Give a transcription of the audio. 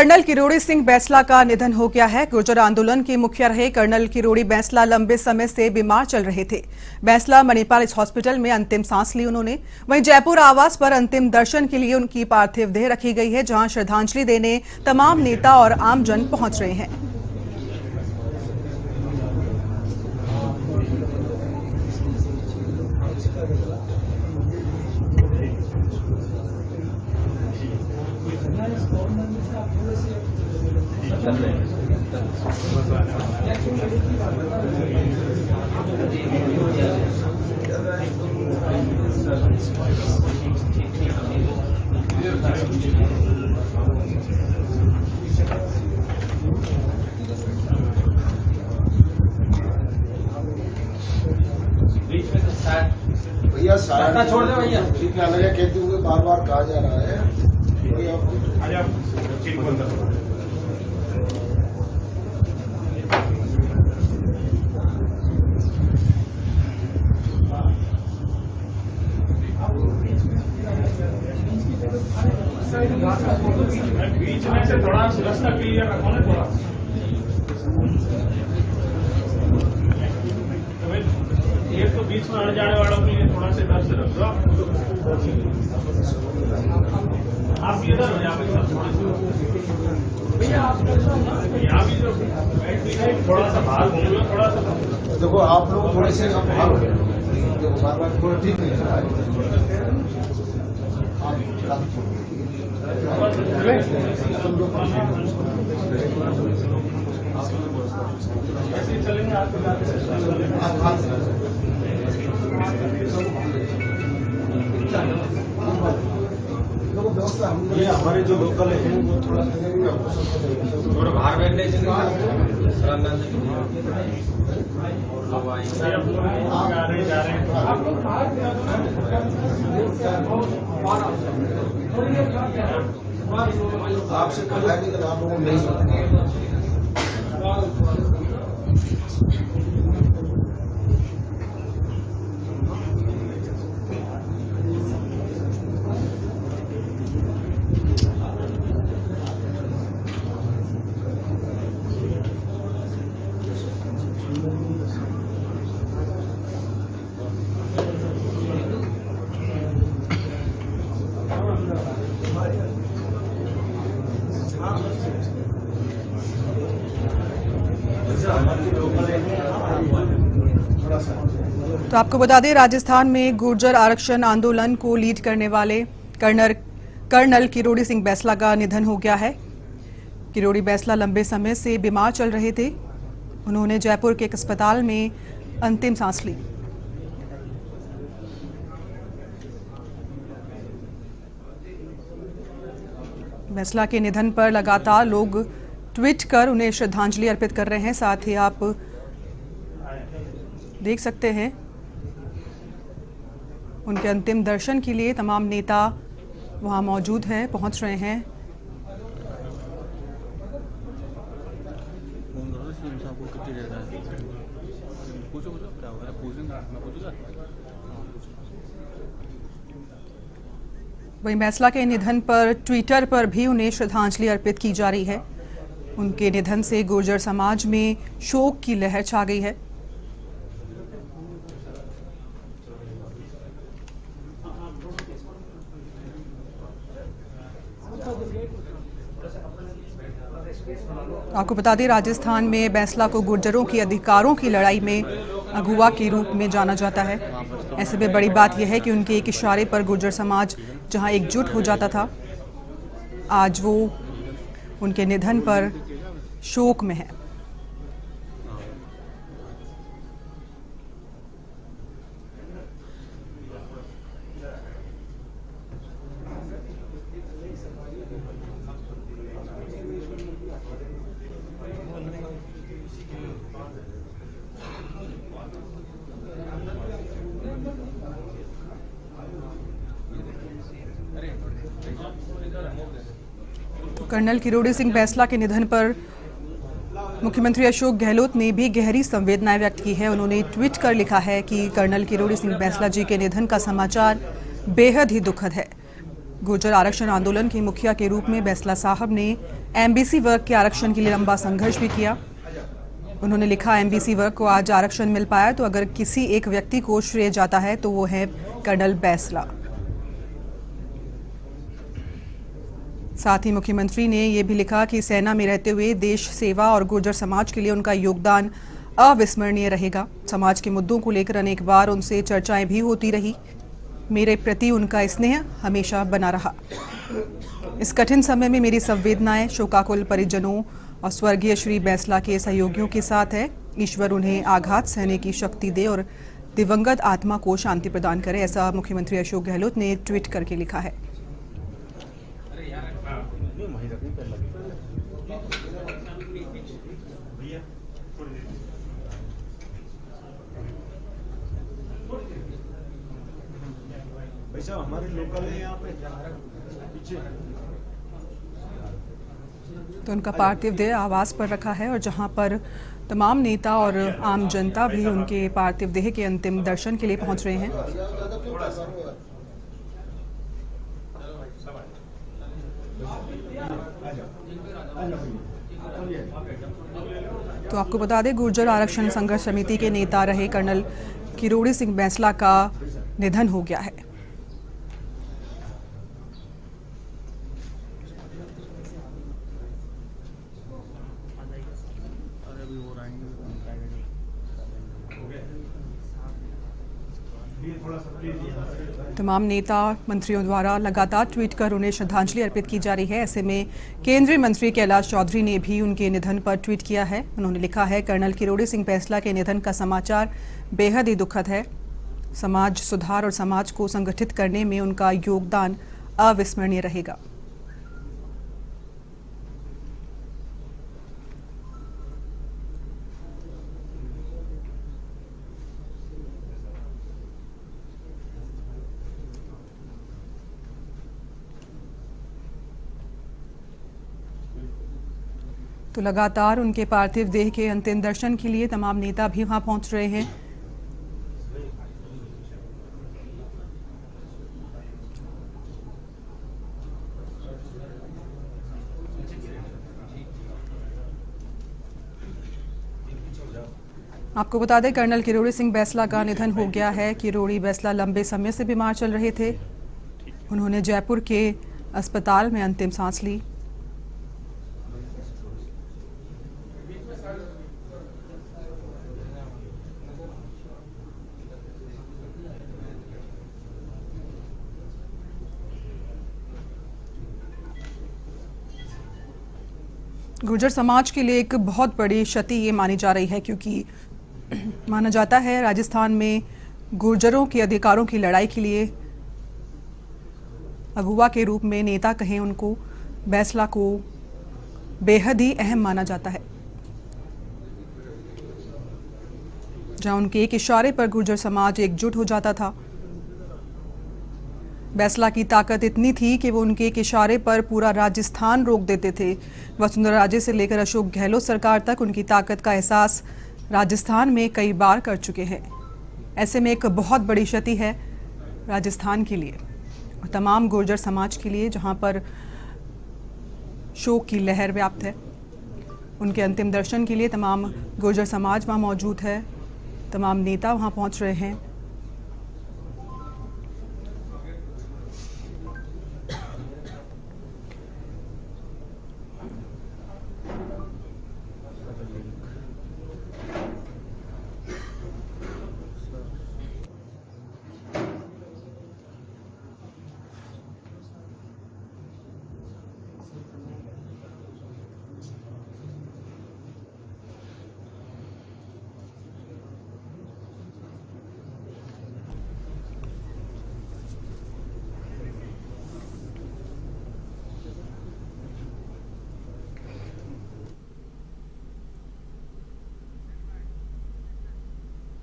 Colonel Kirori Singh Bainsla का निधन हो गया है। गुर्जर आंदोलन के मुखिया रहे कर्नल किरोड़ी बैंसला लंबे समय से बीमार चल रहे थे। बैंसला मणिपाल हॉस्पिटल में अंतिम सांस ली उन्होंने। वहीं जयपुर आवास पर अंतिम दर्शन के लिए उनकी पार्थिव देह रखी गई है, जहां श्रद्धांजलि देने तमाम नेता और आमजन पहुंच रहे हैं। भैया सारा छोड़ दे भैया, ठीक है। मैं कहती हूँ बार-बार कहा जा रहा है बीच में से थोड़ा रास्ता क्लियर रखो ना, थोड़ा ये तो बीच में आने जाने वालों के लिए थोड़ा से इधर से रख दो। आप इधर हो, यहाँ भैया आप यहाँ भी जो थोड़ा सा बाहर घूम लो, थोड़ा सा देखो आप लोग थोड़े से बाहर हो गए, बार-बार थोड़ा ठीक नहीं है। ये हमारे जो लोकल है वो थोड़ा बाहर बैठने से आपसे कहा कि आप लोगों नहीं सुनते। तो आपको बता दें, राजस्थान में गुर्जर आरक्षण आंदोलन को लीड करने वाले कर्नल किरोड़ी सिंह बैंसला का निधन हो गया है। किरोड़ी बैंसला लंबे समय से बीमार चल रहे थे। उन्होंने जयपुर के एक अस्पताल में अंतिम सांस ली। बैंसला के निधन पर लगातार लोग ट्वीट कर उन्हें श्रद्धांजलि अर्पित कर रहे हैं। साथ ही आप देख सकते हैं उनके अंतिम दर्शन के लिए तमाम नेता वहां मौजूद हैं, पहुंच रहे हैं। वहीं बैंसला के निधन पर ट्विटर पर भी उन्हें श्रद्धांजलि अर्पित की जा रही है। उनके निधन से गुर्जर समाज में शोक की लहर छा गई है। आपको बता दें, राजस्थान में बैंसला को गुर्जरों के अधिकारों की लड़ाई में अगुवा के रूप में जाना जाता है। ऐसे में बड़ी बात यह है कि उनके एक इशारे पर गुर्जर समाज जहां एकजुट हो जाता था, आज वो उनके निधन पर शोक में है। तो कर्नल किरोड़ी सिंह बैंसला के निधन पर मुख्यमंत्री अशोक गहलोत ने भी गहरी संवेदनाएं व्यक्त की है। उन्होंने ट्वीट कर लिखा है कि कर्नल किरोड़ी सिंह बैंसला जी के निधन का समाचार बेहद ही दुखद है। गुर्जर आरक्षण आंदोलन के मुखिया के रूप में बैंसला साहब ने एमबीसी वर्ग के आरक्षण के लिए लंबा संघर्ष भी किया। उन्होंने लिखा, एमबीसी वर्ग को आज आरक्षण मिल पाया तो अगर किसी एक व्यक्ति को श्रेय जाता है तो वो है कर्नल बैंसला। साथ ही मुख्यमंत्री ने ये भी लिखा कि सेना में रहते हुए देश सेवा और गुर्जर समाज के लिए उनका योगदान अविस्मरणीय रहेगा। समाज के मुद्दों को लेकर अनेक बार उनसे चर्चाएं भी होती रही। मेरे प्रति उनका स्नेह हमेशा बना रहा। इस कठिन समय में मेरी संवेदनाएं शोकाकुल परिजनों और स्वर्गीय श्री बैंसला के सहयोगियों के साथ है। ईश्वर उन्हें आघात सहने की शक्ति दे और दिवंगत आत्मा को शांति प्रदान करे, ऐसा मुख्यमंत्री अशोक गहलोत ने ट्वीट करके लिखा है। भाई साहब हमारे लोकल है यहाँ पे पीछे। तो उनका पार्थिव देह आवास पर रखा है और जहां पर तमाम नेता और आम जनता भी उनके पार्थिव देह के अंतिम दर्शन के लिए पहुंच रहे हैं। तो आपको बता दें, गुर्जर आरक्षण संघर्ष समिति के नेता रहे कर्नल किरोड़ी सिंह बैंसला का निधन हो गया है। तमाम नेता मंत्रियों द्वारा लगातार ट्वीट कर उन्हें श्रद्धांजलि अर्पित की जा रही है। ऐसे में केंद्रीय मंत्री कैलाश चौधरी ने भी उनके निधन पर ट्वीट किया है। उन्होंने लिखा है, कर्नल किरोड़ी सिंह बैंसला के निधन का समाचार बेहद ही दुखद है। समाज सुधार और समाज को संगठित करने में उनका योगदान अविस्मरणीय रहेगा। तो लगातार उनके पार्थिव देह के अंतिम दर्शन के लिए तमाम नेता भी वहां पहुंच रहे हैं। आपको बता दें, कर्नल किरोड़ी सिंह बैंसला का निधन हो गया है। किरोड़ी बैंसला लंबे समय से बीमार चल रहे थे। उन्होंने जयपुर के अस्पताल में अंतिम सांस ली। गुर्जर समाज के लिए एक बहुत बड़ी क्षति ये मानी जा रही है, क्योंकि माना जाता है राजस्थान में गुर्जरों के अधिकारों की लड़ाई के लिए अगुवा के रूप में नेता कहें उनको, बैंसला को बेहद ही अहम माना जाता है। जहां उनके एक इशारे पर गुर्जर समाज एकजुट हो जाता था। बैंसला की ताकत इतनी थी कि वो उनके एक इशारे पर पूरा राजस्थान रोक देते थे। वसुंधरा राजे से लेकर अशोक गहलोत सरकार तक उनकी ताकत का एहसास राजस्थान में कई बार कर चुके हैं। ऐसे में एक बहुत बड़ी क्षति है राजस्थान के लिए और तमाम गुर्जर समाज के लिए, जहां पर शोक की लहर व्याप्त है। उनके अंतिम दर्शन के लिए तमाम गुर्जर समाज वहां मौजूद है, तमाम नेता वहां पहुंच रहे हैं।